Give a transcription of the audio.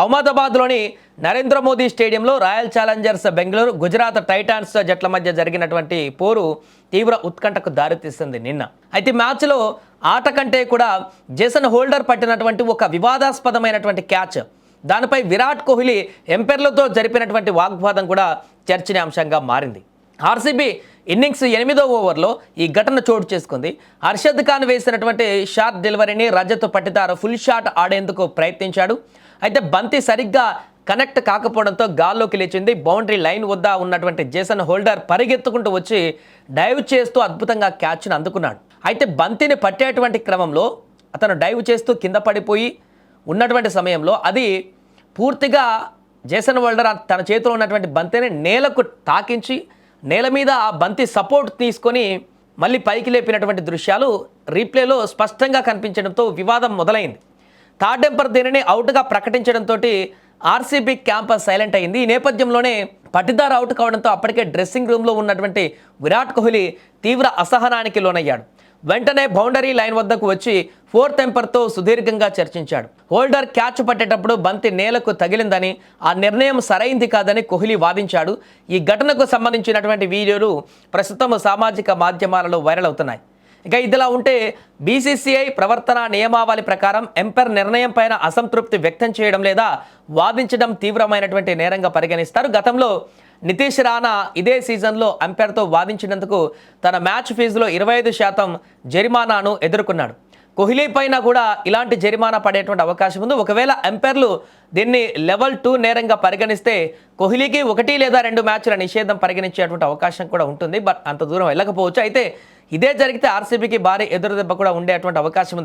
అహ్మదాబాద్లోని నరేంద్ర మోదీ స్టేడియంలో royal Challengers Bengaluru, Gujarat Titans జట్ల మధ్య జరిగినటువంటి పోరు తీవ్ర ఉత్కంఠకు దారితీస్తుంది నిన్న. అయితే మ్యాచ్లో ఆట కంటే కూడా జేసన్ హోల్డర్ పట్టినటువంటి ఒక వివాదాస్పదమైనటువంటి క్యాచ్, దానిపై విరాట్ కోహ్లీ ఎంపైర్లతో జరిపినటువంటి వాగ్వాదం కూడా చర్చనీయాంశంగా మారింది. ఆర్సీబీ ఇన్నింగ్స్ 8వ ఓవర్లో ఈ ఘటన చోటు చేసుకుంది. హర్షద్ ఖాన్ వేసినటువంటి షార్ట్ డెలివరీని రజత్ పట్టిదార్ ఫుల్ షాట్ ఆడేందుకు ప్రయత్నించాడు. అయితే బంతి సరిగ్గా కనెక్ట్ కాకపోవడంతో గాల్లోకి లేచింది. బౌండరీ లైన్ వద్ద ఉన్నటువంటి జేసన్ హోల్డర్ పరిగెత్తుకుంటూ వచ్చి డైవ్ చేస్తూ అద్భుతంగా క్యాచ్ను అందుకున్నాడు. అయితే బంతిని పట్టేటువంటి క్రమంలో అతను డైవ్ చేస్తూ కింద పడిపోయి ఉన్నటువంటి సమయంలో అది పూర్తిగా జేసన్ హోల్డర్ తన చేతిలో ఉన్నటువంటి బంతిని నేలకు తాకించి నేల మీద ఆ బంతి సపోర్ట్ తీసుకొని మళ్ళీ పైకి లేపినటువంటి దృశ్యాలు రీప్లేలో స్పష్టంగా కనిపించడంతో వివాదం మొదలైంది. థర్డ్ ఎంపైర్ దీనిని అవుట్గా ప్రకటించడంతో ఆర్సీబీ క్యాంపస్ సైలెంట్ అయింది. ఈ నేపథ్యంలోనే పట్టిదార్ అవుట్ కావడంతో అప్పటికే డ్రెస్సింగ్ రూమ్లో ఉన్నటువంటి విరాట్ కోహ్లీ తీవ్ర అసహనానికి లోనయ్యాడు. వెంటనే బౌండరీ లైన్ వద్దకు వచ్చి ఫోర్త్ ఎంపైర్తో సుదీర్ఘంగా చర్చించాడు. హోల్డర్ క్యాచ్ పట్టేటప్పుడు బంతి నేలకు తగిలిందని, ఆ నిర్ణయం సరైంది కాదని కోహ్లీ వాదించాడు. ఈ ఘటనకు సంబంధించినటువంటి వీడియోలు ప్రస్తుతం సామాజిక మాధ్యమాలలో వైరల్ అవుతున్నాయి. ఇక ఇదిలా ఉంటే బీసీసీఐ ప్రవర్తన నియమావళి ప్రకారం ఎంపైర్ నిర్ణయం పైన అసంతృప్తి వ్యక్తం చేయడం లేదా వాదించడం తీవ్రమైనటువంటి నేరంగా పరిగణిస్తారు. గతంలో నితీష్ రాణా ఇదే సీజన్లో ఎంపైర్తో వాదించినందుకు తన మ్యాచ్ ఫీజులో 25% జరిమానాను ఎదుర్కొన్నాడు. కోహ్లీ పైన కూడా ఇలాంటి జరిమానా పడేటువంటి అవకాశం ఉంది. ఒకవేళ ఎంపైర్లు దీన్ని లెవెల్ 2 నేరంగా పరిగణిస్తే కోహ్లీకి 1 లేదా 2 మ్యాచ్ల నిషేధం పరిగణించేటువంటి అవకాశం కూడా ఉంటుంది. బట్ అంత దూరం వెళ్ళకపోవచ్చు. అయితే ఇదే జరిగితే ఆర్సీబీకి భారీ ఎదురుదెబ్బ కూడా ఉండేటువంటి అవకాశం ఉంది.